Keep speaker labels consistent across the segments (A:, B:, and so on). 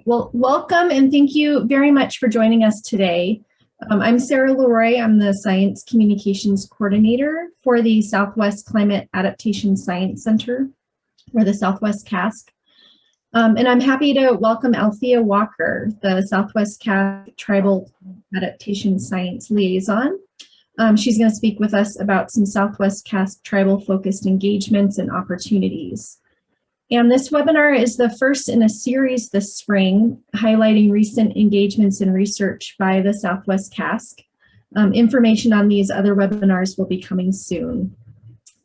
A: Well, welcome and thank you very much for joining us today. I'm Sarah Leroy. I'm the Science Communications Coordinator for the Southwest Climate Adaptation Science Center, or the Southwest CASC. And I'm happy to welcome Althea Walker, the Southwest CASC Tribal Adaptation Science Liaison. She's going to speak with us about some Southwest CASC tribal focused engagements and opportunities. And this webinar is the first in a series this spring, highlighting recent engagements and research by the Southwest CASC. Information on these other webinars will be coming soon.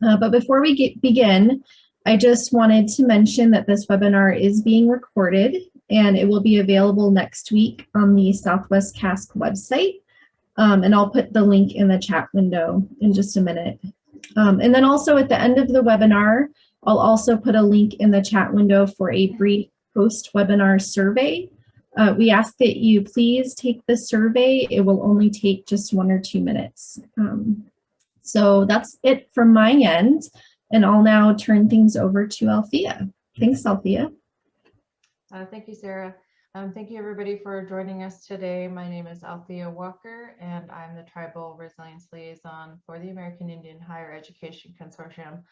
A: But before we begin, I just wanted to mention that this webinar is being recorded and it will be available next week on the Southwest CASC website. And I'll put the link in the chat window in just a minute. And then also at the end of the webinar, I'll also put a link in the chat window for a brief post-webinar survey. We ask that you please take the survey. It will only take just 1 or 2 minutes. So that's it from my end, and I'll now turn things over to Althea. Thanks, Althea.
B: Thank you, Sarah. Thank you, everybody, for joining us today. My name is Althea Walker, and I'm the Tribal Resilience Liaison for the American Indian Higher Education Consortium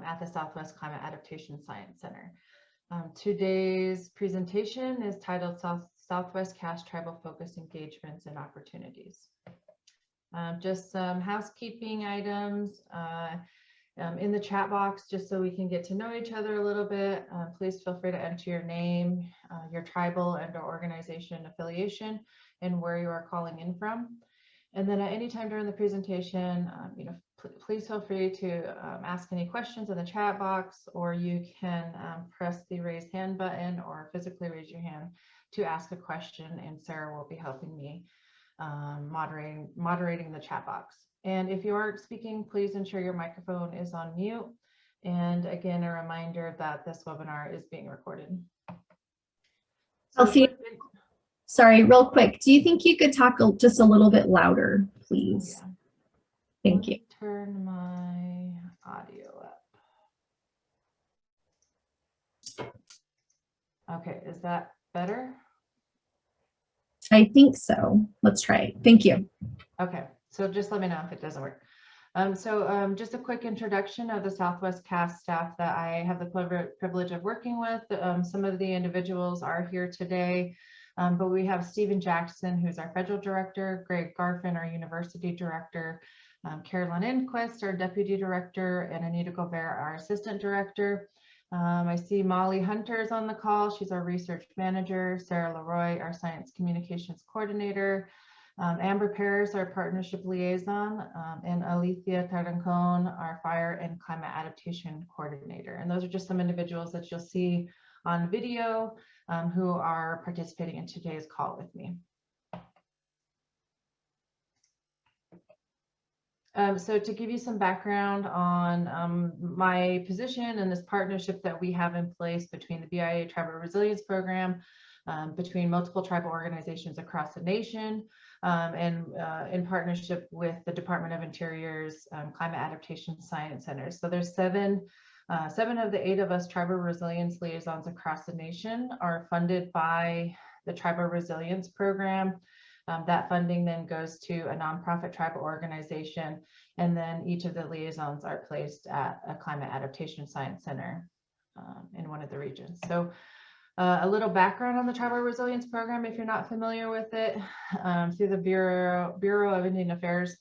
B: at the Southwest Climate Adaptation Science Center. Today's presentation is titled Southwest CASC Tribal Focused Engagements and Opportunities. Just some housekeeping items in the chat box, just so we can get to know each other a little bit. Please feel free to enter your name, your tribal and or organization affiliation, and where you are calling in from. And then at any time during the presentation, please feel free to ask any questions in the chat box, or you can press the raise hand button or physically raise your hand to ask a question, and Sarah will be helping me moderating the chat box. And if you are speaking, please ensure your microphone is on mute. And again, a reminder that this webinar is being recorded.
A: Althea, sorry, real quick. Do you think you could talk just a little bit louder, please? Yeah. Thank you.
B: Turn my audio up. Okay, is that better?
A: I think so. Let's try it. Thank you.
B: Okay, so just let me know if it doesn't work. Just a quick introduction of the Southwest CASC staff that I have the privilege of working with. Some of the individuals are here today, but we have Stephen Jackson, who's our federal director, Greg Garfin, our university director, Carolyn Inquist, our deputy director, and Anita Gobert, our assistant director. I see Molly Hunter's on the call. She's our research manager, Sarah Leroy, our science communications coordinator, Amber Paris, our partnership liaison, and Althea Tarancon, our fire and climate adaptation coordinator. And those are just some individuals that you'll see on video who are participating in today's call with me. So to give you some background on my position and this partnership that we have in place between the BIA Tribal Resilience Program, between multiple tribal organizations across the nation, and in partnership with the Department of Interior's Climate Adaptation Science Centers. So there's seven of the 8 of us tribal resilience liaisons across the nation are funded by the Tribal Resilience Program. That funding then goes to a nonprofit tribal organization, and then each of the liaisons are placed at a climate adaptation science center in one of the regions. So a little background on the Tribal Resilience Program, if you're not familiar with it, through the Bureau of Indian Affairs,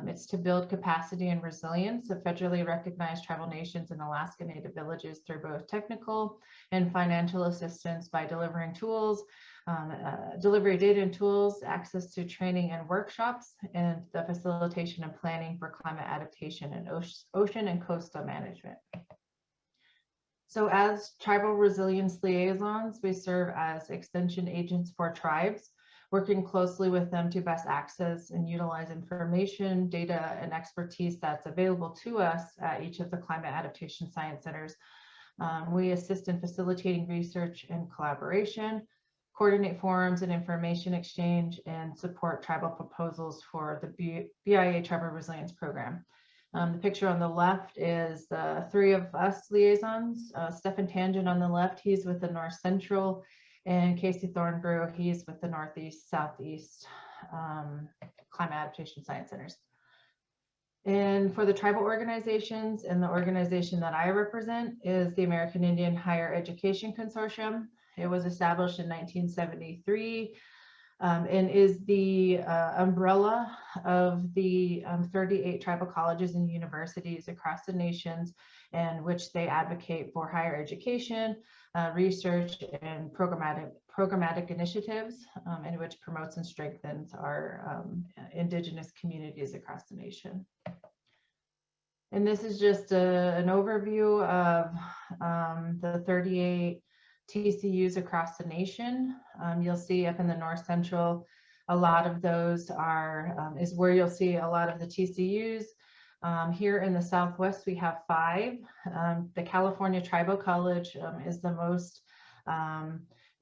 B: it's to build capacity and resilience of federally recognized tribal nations and Alaska Native villages through both technical and financial assistance by delivering tools, delivery data and tools, access to training and workshops, and the facilitation and planning for climate adaptation and ocean and coastal management. So as tribal resilience liaisons, we serve as extension agents for tribes, working closely with them to best access and utilize information, data, and expertise that's available to us at each of the climate adaptation science centers. We assist in facilitating research and collaboration, coordinate forums and information exchange, and support tribal proposals for the BIA Tribal Resilience Program. The picture on the left is the 3 of us liaisons. Stefan Tangent on the left, he's with the North Central And Casey Thornbrew, he's with the Northeast, Southeast Climate Adaptation Science Centers. And for the tribal organizations, and the organization that I represent is the American Indian Higher Education Consortium. It was established in 1973 and is the umbrella of the 38 tribal colleges and universities across the nations, in which they advocate for higher education, research, and programmatic initiatives, in which promotes and strengthens our Indigenous communities across the nation. And this is just an overview of the 38 TCUs across the nation. You'll see up in the North Central, a lot of those are is where you'll see a lot of the TCUs. Here in the Southwest, we have 5. The California Tribal College is the most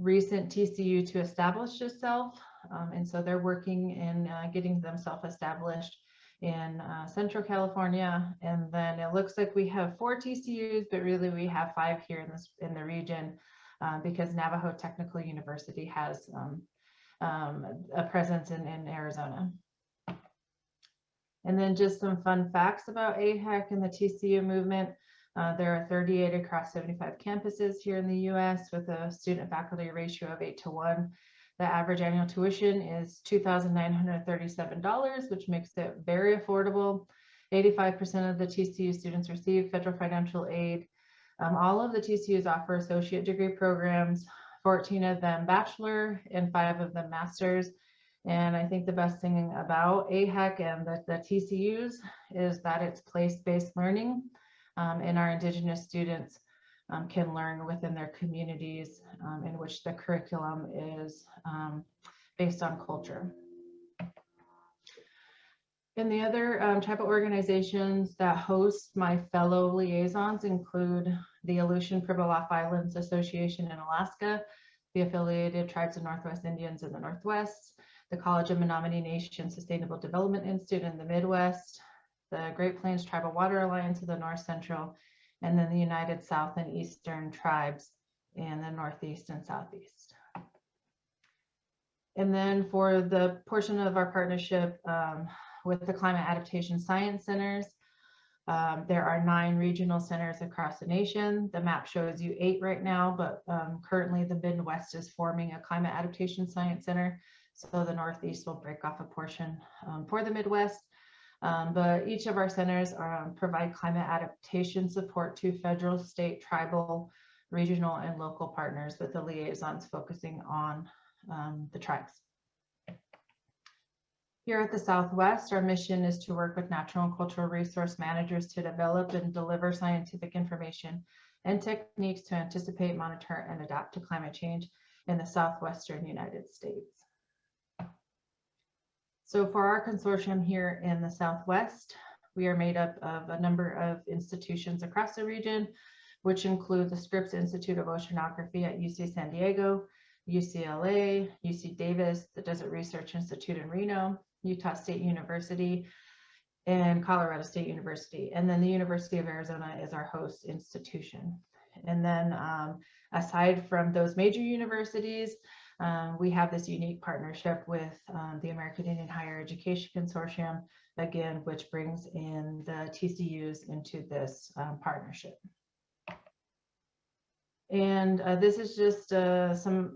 B: recent TCU to establish itself. And so they're working in getting themselves established in Central California. And then it looks like we have 4 TCUs, but really we have 5 here in the region because Navajo Technical University has a presence in Arizona. And then just some fun facts about AHEC and the TCU movement. There are 38 across 75 campuses here in the US with a student faculty ratio of 8:1. The average annual tuition is $2,937, which makes it very affordable. 85% of the TCU students receive federal financial aid. All of the TCUs offer associate degree programs, 14 of them bachelor and 5 of them masters. And I think the best thing about AHEC and the TCUs is that it's place-based learning, and our Indigenous students can learn within their communities, in which the curriculum is based on culture. And the other tribal organizations that host my fellow liaisons include the Aleutian Pribilof Islands Association in Alaska, the Affiliated Tribes of Northwest Indians in the Northwest, the College of Menominee Nation Sustainable Development Institute in the Midwest, the Great Plains Tribal Water Alliance in the North Central, and then the United South and Eastern Tribes in the Northeast and Southeast. And then for the portion of our partnership with the Climate Adaptation Science Centers, there are 9 regional centers across the nation. The map shows you 8 right now, but currently the Midwest is forming a Climate Adaptation Science Center. So the Northeast will break off a portion for the Midwest. But each of our centers provide climate adaptation support to federal, state, tribal, regional, and local partners, with the liaisons focusing on the tribes. Here at the Southwest, our mission is to work with natural and cultural resource managers to develop and deliver scientific information and techniques to anticipate, monitor, and adapt to climate change in the Southwestern United States. So for our consortium here in the Southwest, we are made up of a number of institutions across the region, which include the Scripps Institute of Oceanography at UC San Diego, UCLA, UC Davis, the Desert Research Institute in Reno, Utah State University, and Colorado State University. And then the University of Arizona is our host institution. And then aside from those major universities, we have this unique partnership with the American Indian Higher Education Consortium, again, which brings in the TCUs into this partnership. And this is just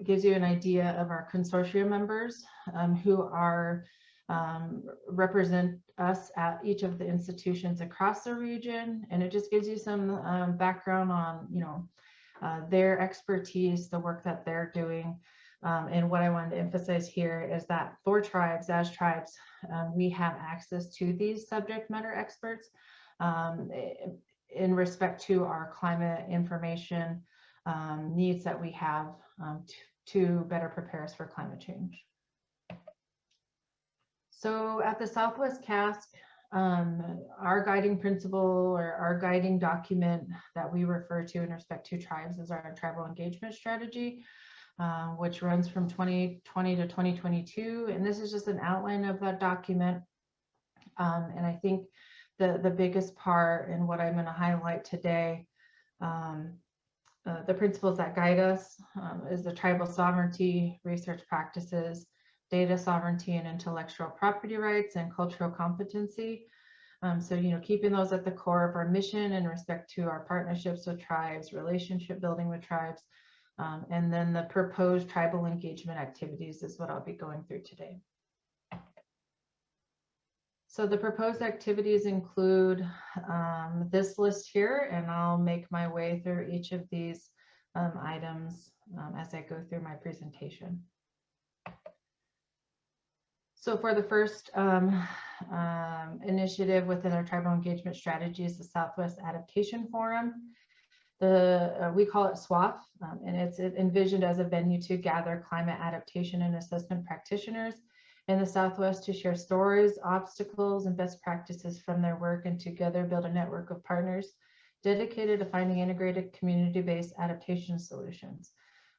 B: gives you an idea of our consortium members who are represent us at each of the institutions across the region. And it just gives you some background on, their expertise, the work that they're doing. And what I wanted to emphasize here is that for tribes, as tribes, we have access to these subject matter experts in respect to our climate information needs that we have to better prepare us for climate change. So at the Southwest CASC, our guiding principle or our guiding document that we refer to in respect to tribes is our tribal engagement strategy, which runs from 2020 to 2022. And this is just an outline of that document. And I think the biggest part and what I'm going to highlight today the principles that guide us is the tribal sovereignty, research practices, data sovereignty and intellectual property rights, and cultural competency. So, keeping those at the core of our mission in respect to our partnerships with tribes, relationship building with tribes, and then the proposed tribal engagement activities is what I'll be going through today. So the proposed activities include this list here, and I'll make my way through each of these items as I go through my presentation. So for the first initiative within our tribal engagement strategy is the Southwest Adaptation Forum. We call it SWAF, and it's envisioned as a venue to gather climate adaptation and assessment practitioners in the Southwest to share stories, obstacles, and best practices from their work, and together build a network of partners dedicated to finding integrated community-based adaptation solutions.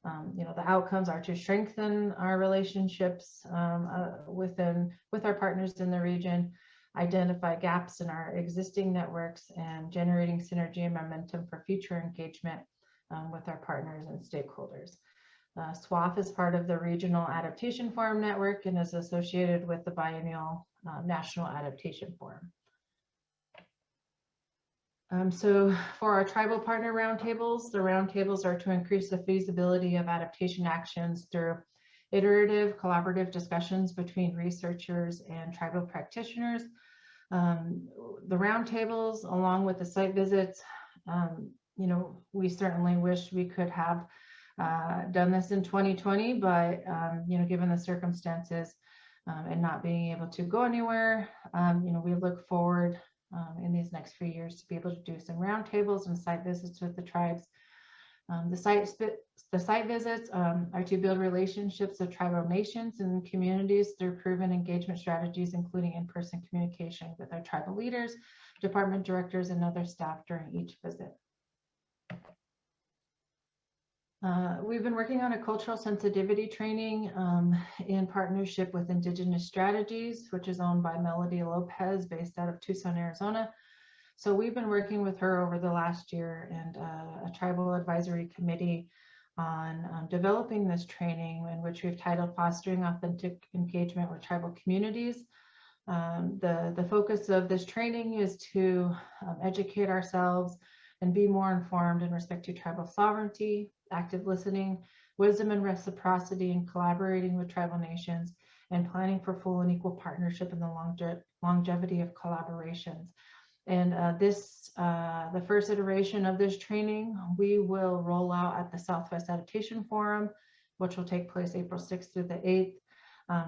B: The outcomes are to strengthen our relationships with our partners in the region, identify gaps in our existing networks, and generating synergy and momentum for future engagement with our partners and stakeholders. SWAF is part of the Regional Adaptation Forum Network and is associated with the biennial National Adaptation Forum. So for our tribal partner roundtables, the roundtables are to increase the feasibility of adaptation actions through iterative collaborative discussions between researchers and tribal practitioners. The roundtables, along with the site visits, we certainly wish we could have done this in 2020, but given the circumstances and not being able to go anywhere, we look forward in these next few years to be able to do some roundtables and site visits with the tribes. The site visits are to build relationships with tribal nations and communities through proven engagement strategies, including in-person communication with our tribal leaders, department directors, and other staff during each visit. We've been working on a cultural sensitivity training in partnership with Indigenous Strategies, which is owned by Melody Lopez, based out of Tucson, Arizona. So we've been working with her over the last year and a tribal advisory committee on developing this training, in which we've titled Fostering Authentic Engagement with Tribal Communities. The focus of this training is to educate ourselves and be more informed in respect to tribal sovereignty, active listening, wisdom and reciprocity, and collaborating with tribal nations, and planning for full and equal partnership in the longevity of collaborations. And the first iteration of this training, we will roll out at the Southwest Adaptation Forum, which will take place April 6th through the 8th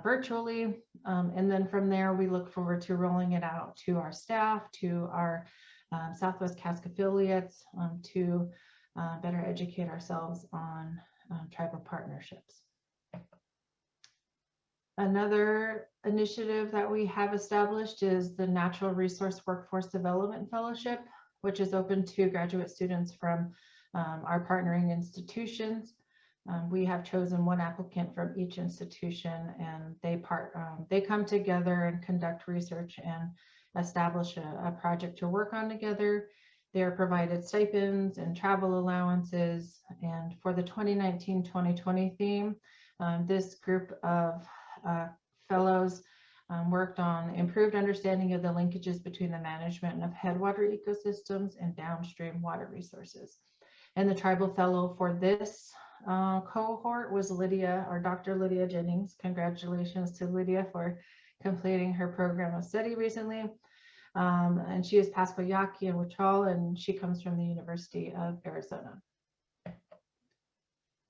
B: virtually. And then from there, we look forward to rolling it out to our staff, to our Southwest CASC affiliates, to better educate ourselves on tribal partnerships. Another initiative that we have established is the Natural Resource Workforce Development Fellowship, which is open to graduate students from our partnering institutions. We have chosen one applicant from each institution, and they come together and conduct research and establish a project to work on together. They are provided stipends and travel allowances. And for the 2019-2020 theme, this group of fellows worked on improved understanding of the linkages between the management of headwater ecosystems and downstream water resources. And the tribal fellow for this cohort was Lydia, or Dr. Lydia Jennings. Congratulations to Lydia for completing her program of study recently. And she is Pascoyaqui and Huichol, and she comes from the University of Arizona.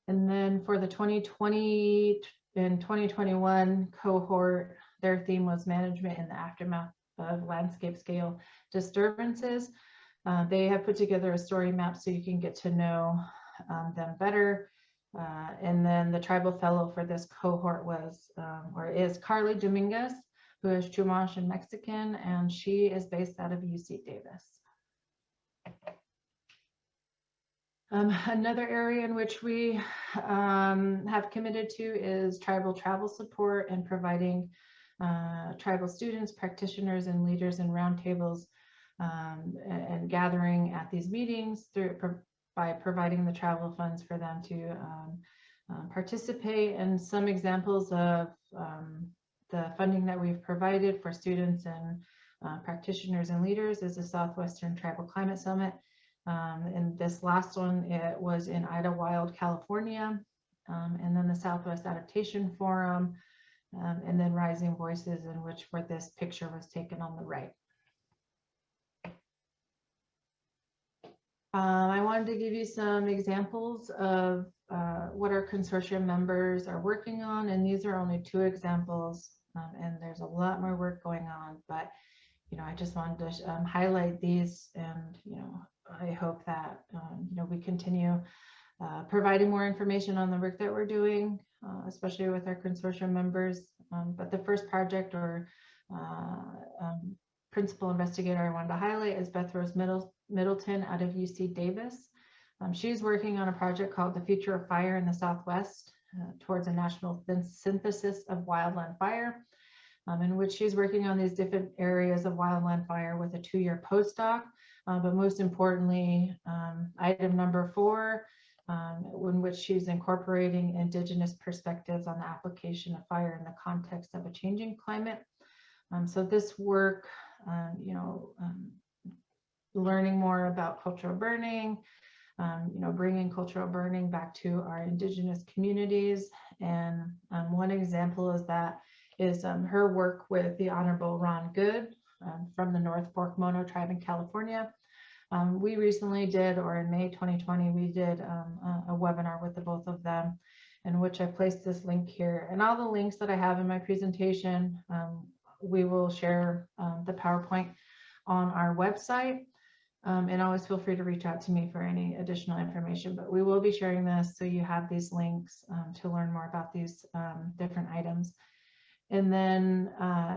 B: And then for the 2020 and 2021 cohort, their theme was management in the aftermath of landscape scale disturbances. They have put together a story map so you can get to know them better. And then the tribal fellow for this cohort was, or is, Carly Dominguez, who is Chumash and Mexican, and she is based out of UC Davis. Another area in which we have committed to is tribal travel support and providing tribal students, practitioners, and leaders in roundtables and gathering at these meetings through by providing the travel funds for them to participate. And some examples of the funding that we've provided for students and practitioners and leaders is the Southwestern Tribal Climate Summit. And this last one, it was in Idlewild, California. And then the Southwest Adaptation Forum, and then Rising Voices, in which where this picture was taken on the right. I wanted to give you some examples of what our consortium members are working on, and these are only 2 examples, and there's a lot more work going on, but I just wanted to highlight these, and I hope that we continue providing more information on the work that we're doing, especially with our consortium members. But the first project or principal investigator I wanted to highlight is Beth Rose Middleton out of UC Davis. She's working on a project called The Future of Fire in the Southwest towards a national synthesis of wildland fire, in which she's working on these different areas of wildland fire with a 2-year postdoc. But most importantly, item number 4, in which she's incorporating Indigenous perspectives on the application of fire in the context of a changing climate. So this work, learning more about cultural burning, bringing cultural burning back to our Indigenous communities. And one example is her work with the Honorable Ron Good from the North Fork Mono Tribe in California. We recently did, or in May 2020, we did a webinar with the both of them, in which I placed this link here. And all the links that I have in my presentation, we will share the PowerPoint on our website. And always feel free to reach out to me for any additional information, but we will be sharing this so you have these links to learn more about these different items. And then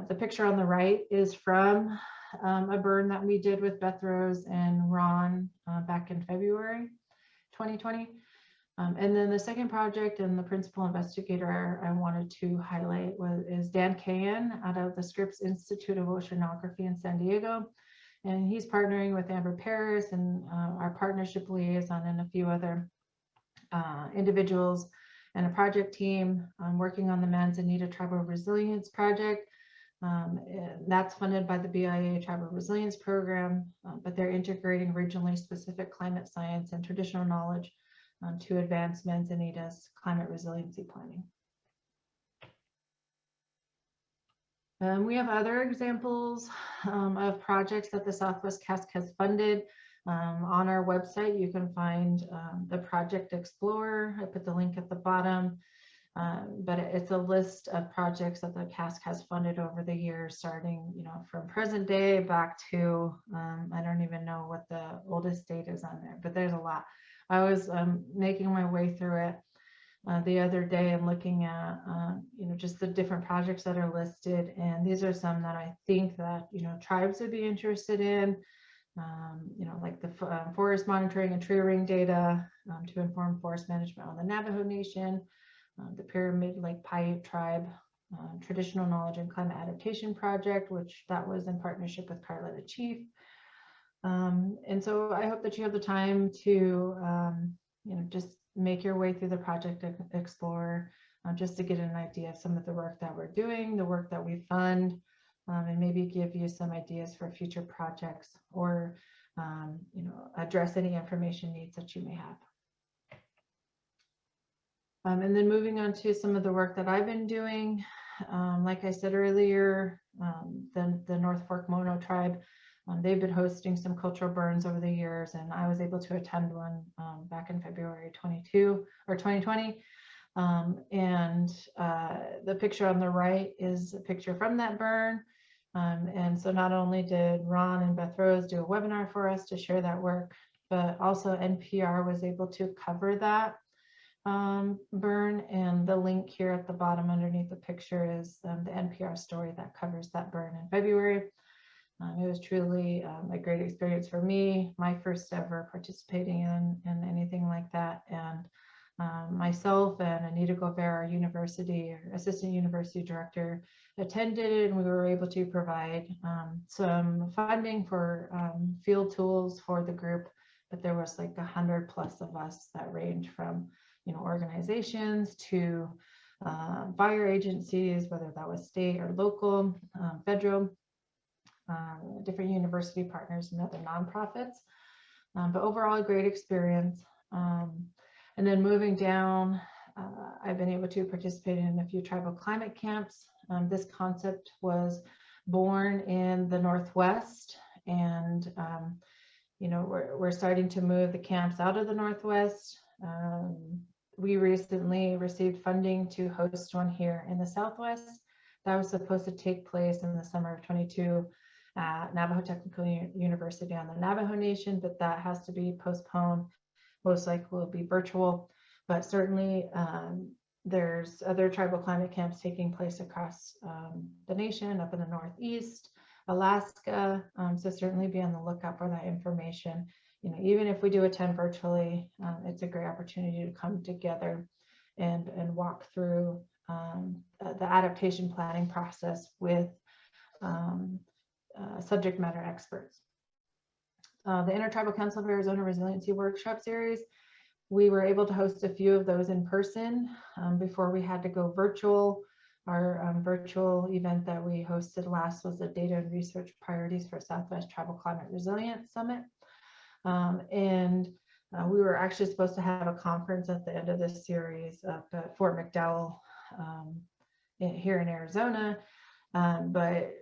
B: the picture on the right is from a burn that we did with Beth Rose and Ron back in February 2020. And then the second project and the principal investigator I wanted to highlight is Dan Cahan out of the Scripps Institute of Oceanography in San Diego. And he's partnering with Amber Paris and our partnership liaison and a few other individuals and a project team working on the Manzanita Tribal Resilience Project. That's funded by the BIA Tribal Resilience Program, but they're integrating regionally specific climate science and traditional knowledge to advance Manzanita's climate resiliency planning. We have other examples of projects that the Southwest CASC has funded. On our website, you can find the Project Explorer. I put the link at the bottom, but it's a list of projects that the CASC has funded over the years, starting from present day back to, I don't even know what the oldest date is on there, but there's a lot. I was making my way through it the other day and looking at just the different projects that are listed, and these are some that I think that tribes would be interested in, like the forest monitoring and tree ring data to inform forest management on the Navajo Nation, the Pyramid Lake Paiute Tribe Traditional Knowledge and Climate Adaptation Project, which that was in partnership with Carla the Chief. And so I hope that you have the time to just make your way through the Project Explorer just to get an idea of some of the work that we're doing, the work that we fund, and maybe give you some ideas for future projects or address any information needs that you may have. And then moving on to some of the work that I've been doing, like I said earlier, the North Fork Mono Tribe, they've been hosting some cultural burns over the years, and I was able to attend one back in February 2020. And the picture on the right is a picture from that burn. And so not only did Ron and Beth Rose do a webinar for us to share that work, but also NPR was able to cover that burn. And the link here at the bottom underneath the picture is the NPR story that covers that burn in February. It was truly a great experience for me, my first ever participating in anything like that. And myself and Anita Gobert, our assistant university director, attended it, and we were able to provide some funding for field tools for the group but there was like 100+ of us that range from, organizations to fire agencies, whether that was state or local, federal, different university partners and other nonprofits. But overall, a great experience. And then moving down, I've been able to participate in a few tribal climate camps. This concept was born in the Northwest, and we're starting to move the camps out of the Northwest. We recently received funding to host one here in the Southwest. That was supposed to take place in the summer of 22 at Navajo Technical University on the Navajo Nation, but that has to be postponed. Most likely will be virtual, but certainly there's other tribal climate camps taking place across the nation, up in the Northeast, Alaska. So certainly be on the lookout for that information. Even if we do attend virtually, it's a great opportunity to come together and walk through the adaptation planning process with subject matter experts. The Intertribal Council of Arizona Resiliency Workshop Series, we were able to host a few of those in person before we had to go virtual. Our virtual event that we hosted last was the Data and Research Priorities for Southwest Tribal Climate Resilience Summit. We were actually supposed to have a conference at the end of this series up at Fort McDowell here in Arizona, but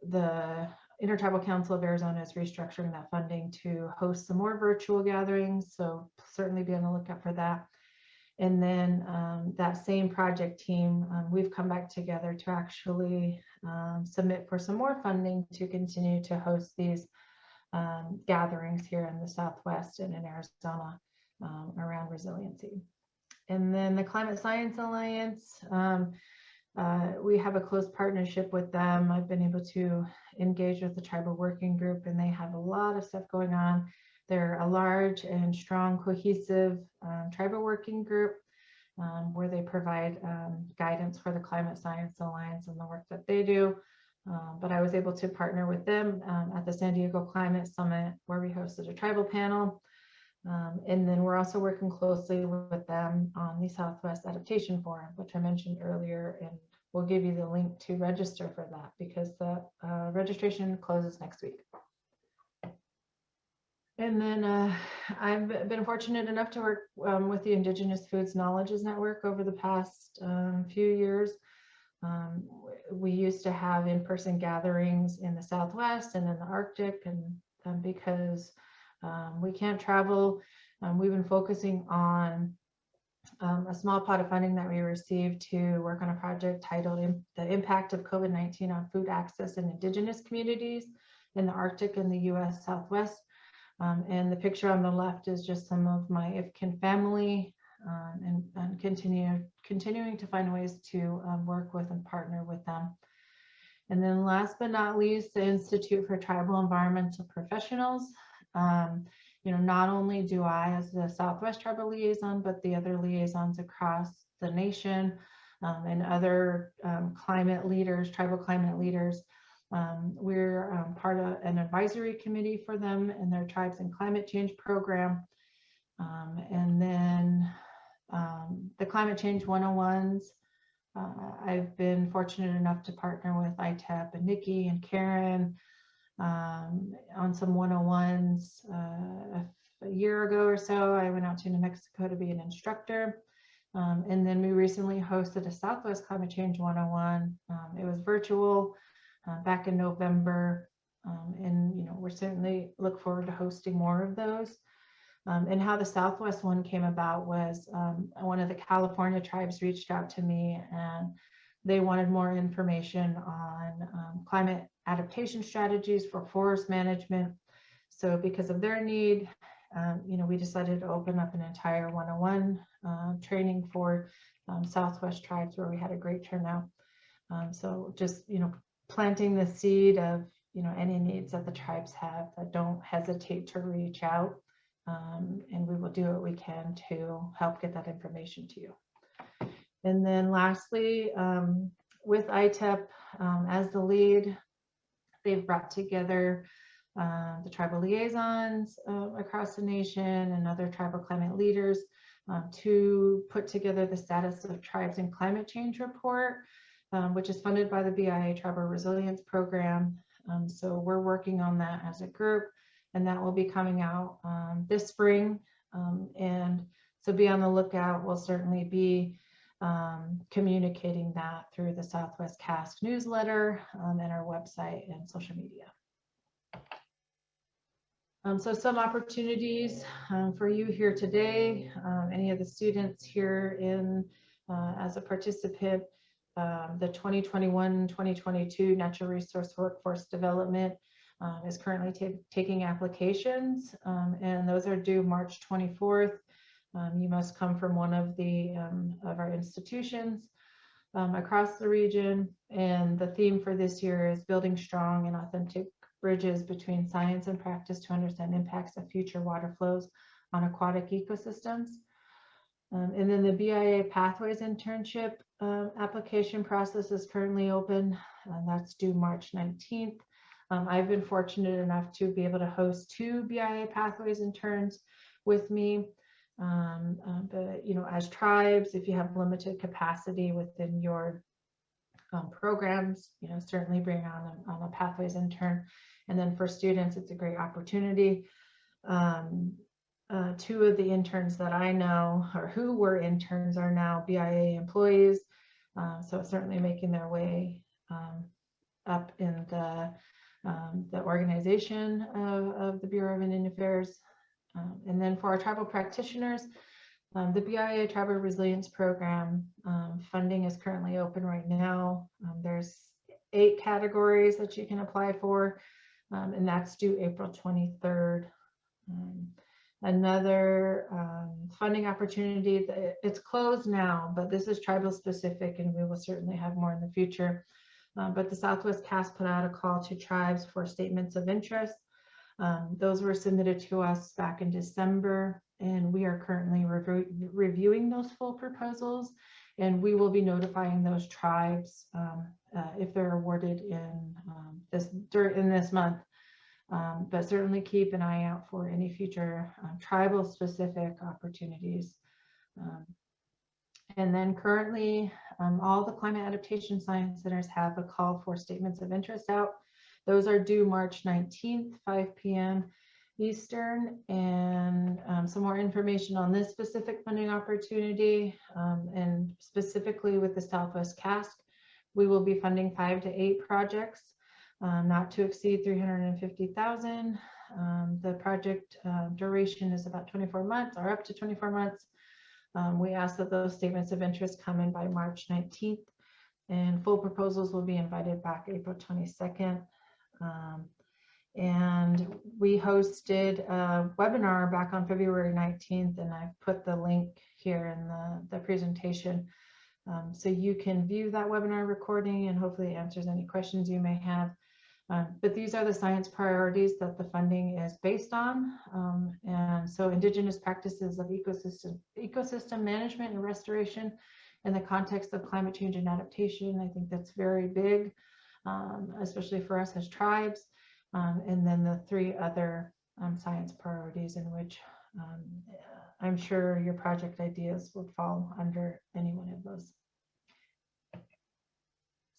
B: the Intertribal Council of Arizona is restructuring that funding to host some more virtual gatherings, so certainly be on the lookout for that. And then that same project team, we've come back together to actually submit for some more funding to continue to host these gatherings here in the Southwest and in Arizona around resiliency. And then the Climate Science Alliance, we have a close partnership with them. I've been able to engage with the tribal working group, and they have a lot of stuff going on. They're a large and strong, cohesive tribal working group where they provide guidance for the Climate Science Alliance and the work that they do. But I was able to partner with them at the San Diego Climate Summit, where we hosted a tribal panel. And then we're also working closely with them on the Southwest Adaptation Forum, which I mentioned earlier, and we'll give you the link to register for that because the registration closes next week. And then I've been fortunate enough to work with the Indigenous Foods Knowledges Network over the past few years. We used to have in-person gatherings in the Southwest and in the Arctic, and because we can't travel, we've been focusing on a small pot of funding that we received to work on a project titled The Impact of COVID-19 on Food Access in Indigenous Communities in the Arctic and the US Southwest. And the picture on the left is just some of my IFCAN family and continuing to find ways to work with and partner with them. And then last but not least, the Institute for Tribal Environmental Professionals. Not only do I as the Southwest Tribal Liaison, but the other liaisons across the nation and other climate leaders, tribal climate leaders. We're part of an advisory committee for them and their Tribes and Climate Change program. And then the Climate Change 101s, I've been fortunate enough to partner with ITEP and Nikki and Karen on some 101s. A year ago or so, I went out to New Mexico to be an instructor. And then we recently hosted a Southwest Climate Change 101. It was virtual back in November. And we're certainly look forward to hosting more of those. And how the Southwest one came about was one of the California tribes reached out to me and they wanted more information on climate adaptation strategies for forest management. So because of their need, we decided to open up an entire 101 training for Southwest tribes where we had a great turnout. So just, planting the seed of, any needs that the tribes have, that don't hesitate to reach out. And we will do what we can to help get that information to you. And then lastly, with ITEP as the lead, they've brought together the tribal liaisons across the nation and other tribal climate leaders to put together the status of tribes and climate change report, which is funded by the BIA Tribal Resilience Program. So we're working on that as a group, and that will be coming out this spring. And so be on the lookout. We'll certainly be communicating that through the Southwest CASC newsletter and our website and social media. So some opportunities for you here today, any of the students here in as a participant, the 2021-2022 Natural Resource Workforce Development is currently taking applications, and those are due March 24th. You must come from one of our institutions across the region, and the theme for this year is building strong and authentic bridges between science and practice to understand impacts of future water flows on aquatic ecosystems. And then the BIA Pathways internship application process is currently open, and that's due March 19th. I've been fortunate enough to be able to host 2 BIA Pathways interns with me. But you know, as tribes, if you have limited capacity within your programs, you know, certainly bring on a Pathways intern. And then for students, it's a great opportunity. 2 of the interns that I know, or who were interns, are now BIA employees. So certainly making their way up in the organization of the Bureau of Indian Affairs. And then for our tribal practitioners, the BIA Tribal Resilience Program funding is currently open right now. There's 8 categories that you can apply for, and that's due April 23rd. Another funding opportunity, it's closed now, but this is tribal specific, and we will certainly have more in the future. But the Southwest CASC put out a call to tribes for statements of interest. Those were submitted to us back in December, and we are currently reviewing those full proposals, and we will be notifying those tribes if they're awarded in this month. But certainly keep an eye out for any future tribal specific opportunities. And then currently, all the climate adaptation science centers have a call for statements of interest out. Those are due March 19th, 5 p.m. Eastern, and some more information on this specific funding opportunity, and specifically with the Southwest CASC, we will be funding 5 to 8 projects, not to exceed $350,000. The project duration is about 24 months or up to 24 months. We ask that those statements of interest come in by March 19th, and full proposals will be invited back April 22nd. And we hosted a webinar back on February 19th, and I've put the link here in the presentation. So you can view that webinar recording, and hopefully it answers any questions you may have. But these are the science priorities that the funding is based on. And so Indigenous practices of ecosystem management and restoration in the context of climate change and adaptation. I think that's very big, especially for us as tribes. And then the 3 other science priorities in which I'm sure your project ideas would fall under any one of those.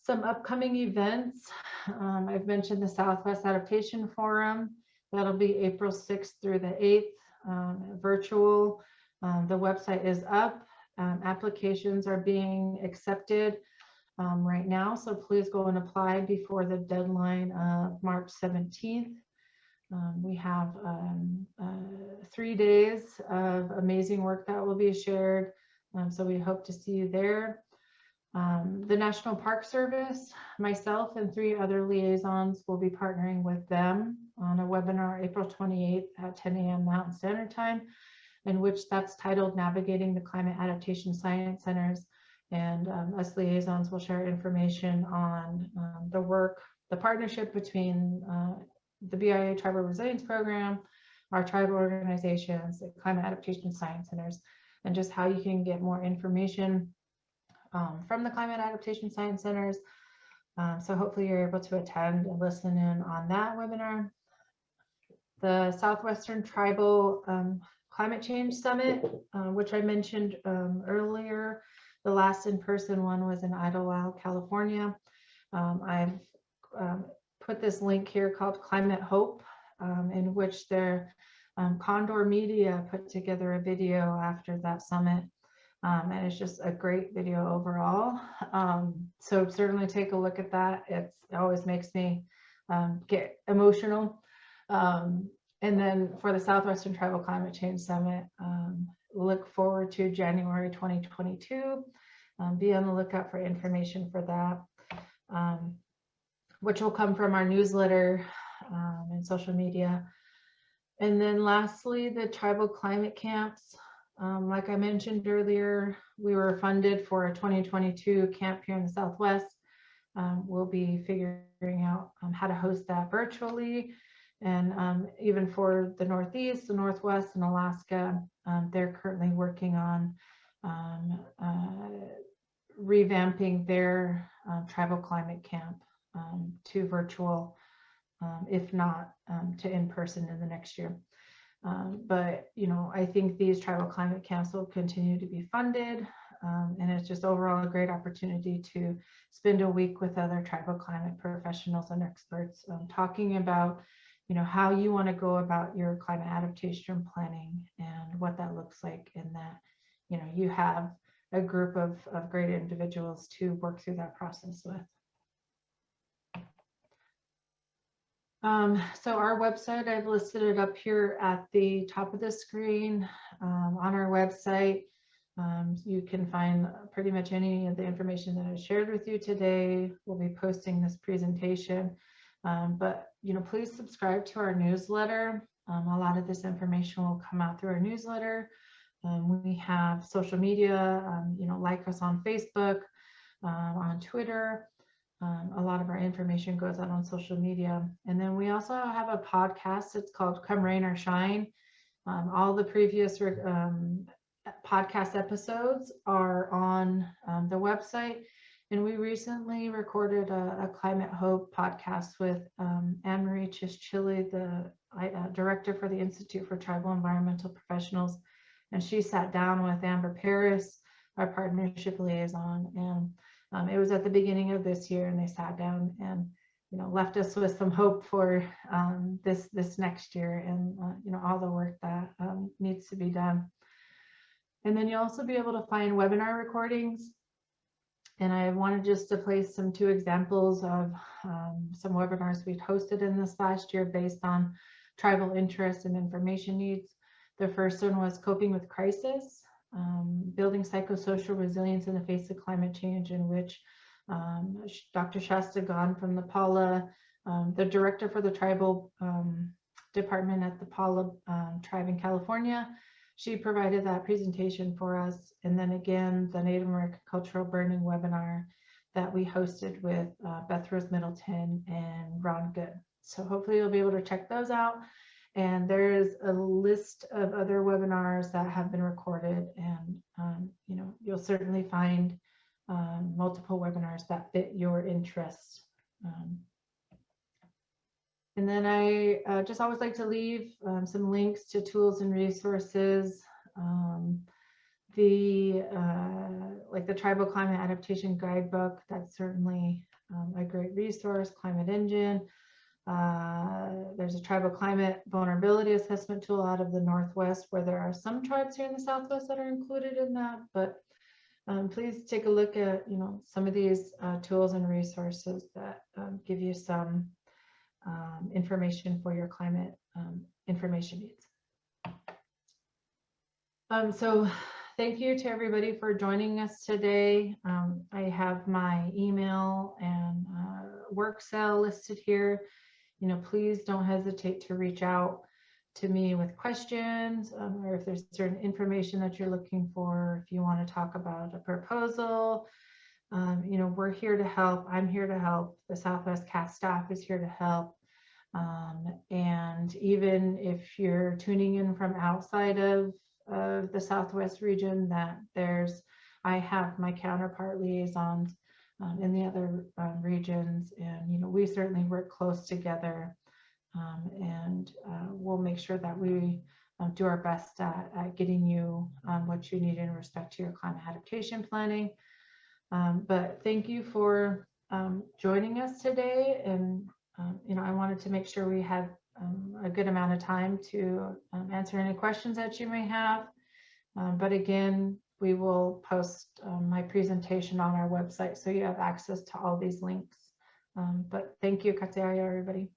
B: Some upcoming events. I've mentioned the Southwest Adaptation Forum. That'll be April 6th through the 8th, virtual. The website is up. Applications are being accepted right now, so please go and apply before the deadline of March 17th. We have 3 days of amazing work that will be shared, so we hope to see you there. The National Park Service, myself and 3 other liaisons will be partnering with them on a webinar April 28th at 10 a.m. Mountain Standard Time, in which that's titled Navigating the Climate Adaptation Science Centers. And us liaisons will share information on the work, the partnership between the BIA Tribal Resilience Program, our tribal organizations, the Climate Adaptation Science Centers, and just how you can get more information from the Climate Adaptation Science Centers. So hopefully you're able to attend and listen in on that webinar. the Southwestern Tribal Climate Change Summit, which I mentioned earlier. The last in-person one was in Idlewild, California. I've put this link here called Climate Hope, in which their Condor Media put together a video after that summit. And it's just a great video overall. So certainly take a look at that. It always makes me get emotional. And then for the Southwestern Tribal Climate Change Summit, look forward to January 2022. Be on the lookout for information for that, which will come from our newsletter and social media. And then lastly, the tribal climate camps. Like I mentioned earlier, we were funded for a 2022 camp here in the Southwest. We'll be figuring out how to host that virtually. And even for the Northeast, the Northwest, and Alaska, they're currently working on revamping their tribal climate camp to virtual, if not to in-person in the next year. But, you know, I think these tribal climate camps will continue to be funded. And it's just overall a great opportunity to spend a week with other tribal climate professionals and experts talking about, you know, how you want to go about your climate adaptation planning and what that looks like, and that, you know, you have a group of great individuals to work through that process with. So our website, I've listed it up here at the top of the screen. On our website, you can find pretty much any of the information that I shared with you today. We'll be posting this presentation, but you know, please subscribe to our newsletter. A lot of this information will come out through our newsletter. We have social media, you know, like us on Facebook, on Twitter. A lot of our information goes out on social media. And then we also have a podcast. It's called Come Rain or Shine. All the previous podcast episodes are on the website. And we recently recorded a Climate Hope podcast with Anne-Marie Chischili, the director for the Institute for Tribal Environmental Professionals. And she sat down with Amber Paris, our partnership liaison, and it was at the beginning of this year, and they sat down and, you know, left us with some hope for this next year, and you know, all the work that needs to be done. And then you'll also be able to find webinar recordings. And I wanted just to place two examples of some webinars we've hosted in this last year based on tribal interest and information needs. The first one was Coping with Crisis, Building Psychosocial Resilience in the Face of Climate Change, in which Dr. Shasta Gan from the Pala, the director for the tribal department at the Pala tribe in California, she provided that presentation for us. And then again, the Native American Cultural Burning webinar that we hosted with Beth Rose Middleton and Ron Good. So hopefully you'll be able to check those out. And there is a list of other webinars that have been recorded, and you know, you'll certainly find multiple webinars that fit your interests. And then I just always like to leave some links to tools and resources. Like the Tribal Climate Adaptation Guidebook, that's certainly a great resource. Climate Engine. There's a tribal climate vulnerability assessment tool out of the Northwest, where there are some tribes here in the Southwest that are included in that. But please take a look at, you know, some of these tools and resources that give you some information for your climate information needs. So thank you to everybody for joining us today. I have my email and work cell listed here. You know, please don't hesitate to reach out to me with questions, or if there's certain information that you're looking for, if you want to talk about a proposal. You know, we're here to help. I'm here to help. The Southwest CASC staff is here to help. And even if you're tuning in from outside of the Southwest region, I have my counterpart liaisons in the other regions, and you know, we certainly work close together and we'll make sure that we do our best at getting you what you need in respect to your climate adaptation planning. But thank you for joining us today. And I wanted to make sure we had a good amount of time to answer any questions that you may have. But again, we will post my presentation on our website so you have access to all these links. But thank you, Kateaya, everybody.